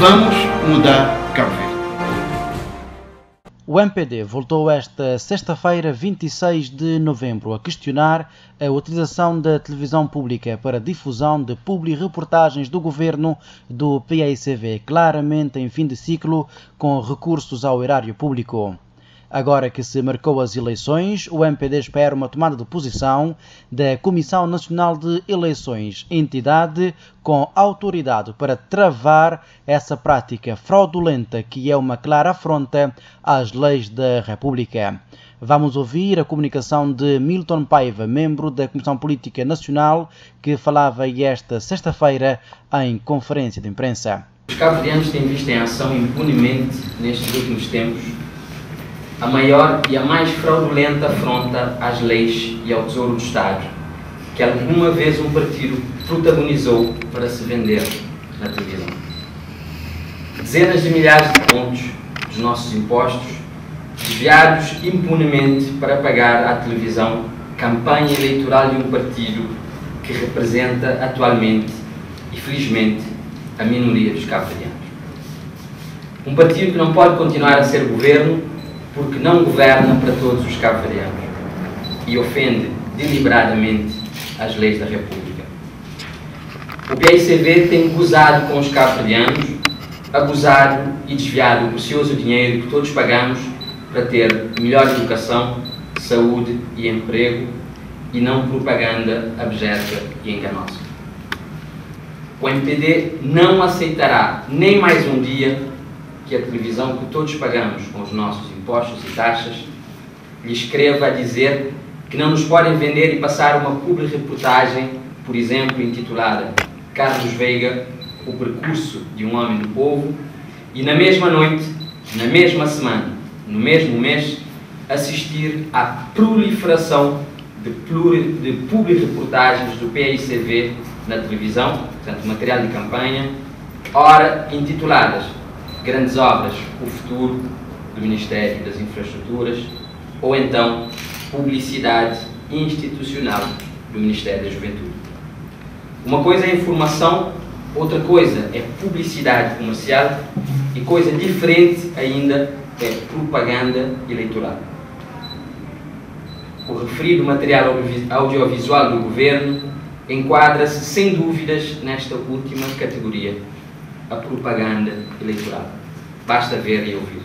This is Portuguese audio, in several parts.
Vamos mudar Cabo Verde. O MPD voltou esta sexta-feira, 26 de novembro, a questionar a utilização da televisão pública para difusão de publi-reportagens do governo do PAICV, claramente em fim de ciclo, com recursos ao erário público. Agora que se marcou as eleições, o MPD espera uma tomada de posição da Comissão Nacional de Eleições, entidade com autoridade para travar essa prática fraudulenta que é uma clara afronta às leis da República. Vamos ouvir a comunicação de Milton Paiva, membro da Comissão Política Nacional, que falava esta sexta-feira em conferência de imprensa. Os cabo-verdianos têm visto em ação impunemente nestes últimos tempos a maior e a mais fraudulenta afronta às leis e ao tesouro do Estado que alguma vez um partido protagonizou para se vender na televisão. Dezenas de milhares de pontos dos nossos impostos desviados impunemente para pagar à televisão campanha eleitoral de um partido que representa atualmente e felizmente a minoria dos cabo-verdianos. Um partido que não pode continuar a ser governo porque não governa para todos os cabo-verdianos e ofende deliberadamente as leis da República. O PAICV tem gozado com os cabo-verdianos, abusado e desviado o precioso dinheiro que todos pagamos para ter melhor educação, saúde e emprego e não propaganda abjeta e enganosa. O MPD não aceitará nem mais um dia que a televisão que todos pagamos com os nossos impostos e taxas lhe escreva a dizer que não nos podem vender e passar uma publi-reportagem, por exemplo, intitulada Carlos Veiga, o percurso de um homem do povo, e na mesma noite, na mesma semana, no mesmo mês, assistir à proliferação de publi-reportagens do PAICV na televisão, portanto, material de campanha, ora intituladas Grandes Obras, o Futuro do Ministério das Infraestruturas, ou então Publicidade Institucional do Ministério da Juventude. Uma coisa é informação, outra coisa é publicidade comercial e coisa diferente ainda é propaganda eleitoral. O referido material audiovisual do Governo enquadra-se sem dúvidas nesta última categoria, a propaganda eleitoral. Basta ver e ouvir.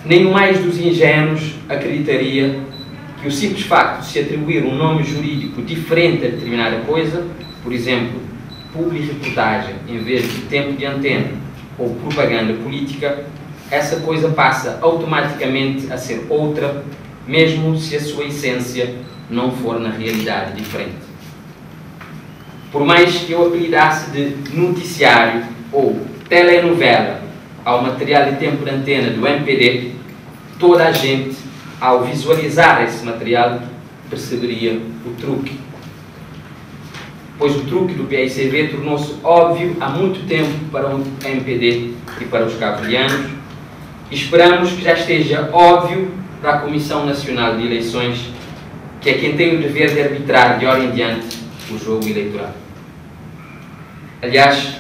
Nem o mais dos ingênuos acreditaria que o simples facto de se atribuir um nome jurídico diferente a determinada coisa, por exemplo, publi-reportagem em vez de tempo de antena ou propaganda política, essa coisa passa automaticamente a ser outra, mesmo se a sua essência não for na realidade diferente. Por mais que eu apelidasse de noticiário ou telenovela ao material de tempo de antena do MPD, toda a gente, ao visualizar esse material, perceberia o truque. Pois o truque do PAICV tornou-se óbvio há muito tempo para o MPD e para os cabo-verdianos, e esperamos que já esteja óbvio para a Comissão Nacional de Eleições, que é quem tem o dever de arbitrar de hora em diante o jogo eleitoral. Aliás,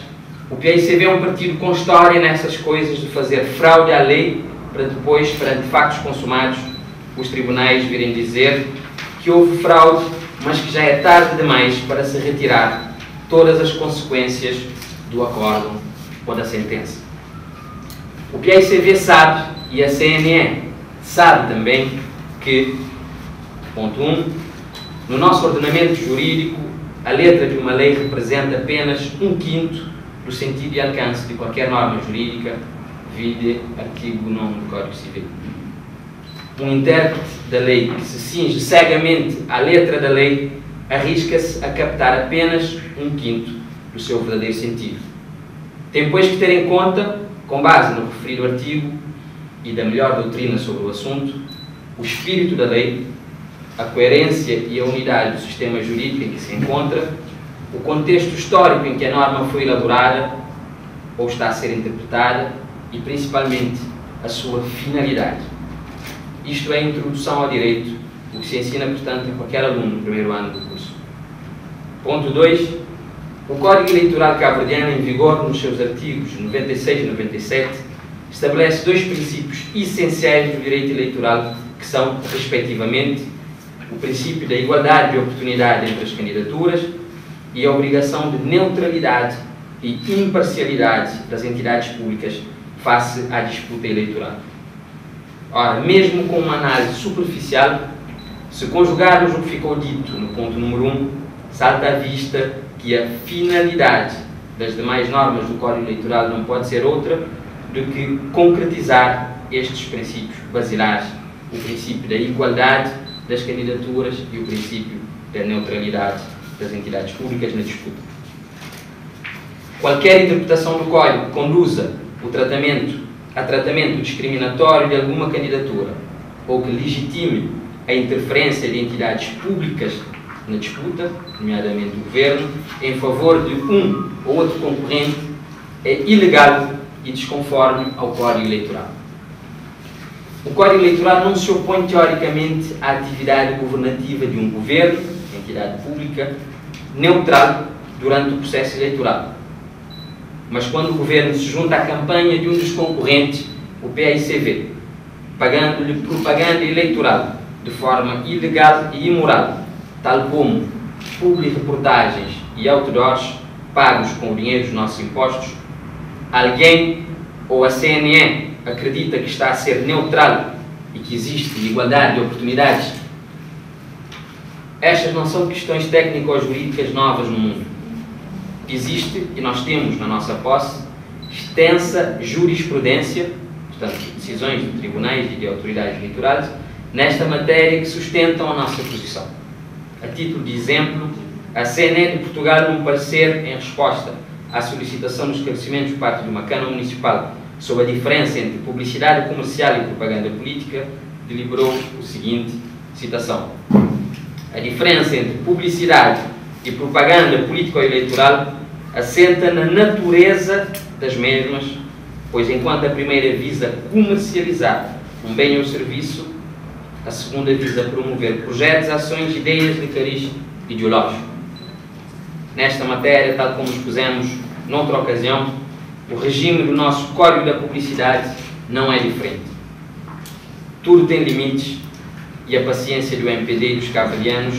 o PAICV é um partido com história nessas coisas de fazer fraude à lei para depois, perante factos consumados, os tribunais virem dizer que houve fraude, mas que já é tarde demais para se retirar todas as consequências do acórdão ou da sentença. O PAICV sabe, e a CNE sabe também, que, ponto 1, no nosso ordenamento jurídico, a letra de uma lei representa apenas 1/5 do sentido e alcance de qualquer norma jurídica, vide artigo 9 do Código Civil. Um intérprete da lei que se cinge cegamente à letra da lei arrisca-se a captar apenas 1/5 do seu verdadeiro sentido. Tem, pois, que ter em conta, com base no referido artigo e da melhor doutrina sobre o assunto, o espírito da lei, a coerência e a unidade do sistema jurídico em que se encontra, o contexto histórico em que a norma foi elaborada ou está a ser interpretada e, principalmente, a sua finalidade. Isto é a introdução ao direito, o que se ensina, portanto, a qualquer aluno no primeiro ano do curso. Ponto 2. O Código Eleitoral cabo-verdiano, em vigor nos seus artigos 96 e 97, estabelece dois princípios essenciais do direito eleitoral, que são, respectivamente, o princípio da igualdade de oportunidade entre as candidaturas e a obrigação de neutralidade e imparcialidade das entidades públicas face à disputa eleitoral. Ora, mesmo com uma análise superficial, se conjugarmos o que ficou dito no ponto número 1, salta à vista que a finalidade das demais normas do Código Eleitoral não pode ser outra do que concretizar estes princípios basilares, o princípio da igualdade das candidaturas e o princípio da neutralidade das entidades públicas na disputa. Qualquer interpretação do Código que conduza a tratamento discriminatório de alguma candidatura ou que legitime a interferência de entidades públicas na disputa, nomeadamente o Governo, em favor de um ou outro concorrente, é ilegal e desconforme ao Código Eleitoral. O Código Eleitoral não se opõe teoricamente à atividade governativa de um governo, entidade pública, neutral durante o processo eleitoral. Mas quando o governo se junta à campanha de um dos concorrentes, o PAICV, pagando-lhe propaganda eleitoral de forma ilegal e imoral, tal como publi-reportagens e outdoors pagos com o dinheiro dos nossos impostos, alguém ou a CNE acredita que está a ser neutral e que existe igualdade de oportunidades? Estas não são questões técnico-jurídicas novas no mundo. Existe, e nós temos na nossa posse, extensa jurisprudência, portanto, decisões de tribunais e de autoridades eleitorais, nesta matéria que sustentam a nossa posição. A título de exemplo, a CNE de Portugal, num parecer em resposta à solicitação de esclarecimentos por parte de uma Câmara Municipal sobre a diferença entre publicidade comercial e propaganda política, deliberou o seguinte, citação: a diferença entre publicidade e propaganda político-eleitoral assenta na natureza das mesmas, pois enquanto a primeira visa comercializar um bem ou serviço, a segunda visa promover projetos, ações, ideias de cariz ideológico. Nesta matéria, tal como expusemos noutra ocasião, o regime do nosso Código da Publicidade não é diferente. Tudo tem limites e a paciência do MPD e dos cabo-verdianos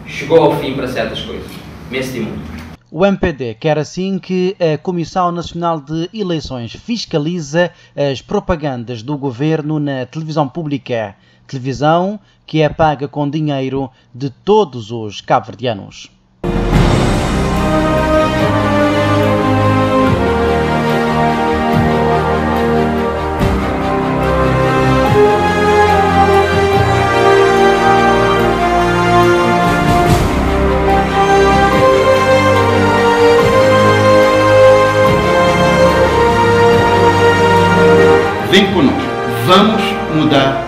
chegou ao fim para certas coisas. Merci muito. O MPD quer assim que a Comissão Nacional de Eleições fiscalize as propagandas do governo na televisão pública, televisão que é paga com dinheiro de todos os cabo-verdianos. Vem conosco, vamos mudar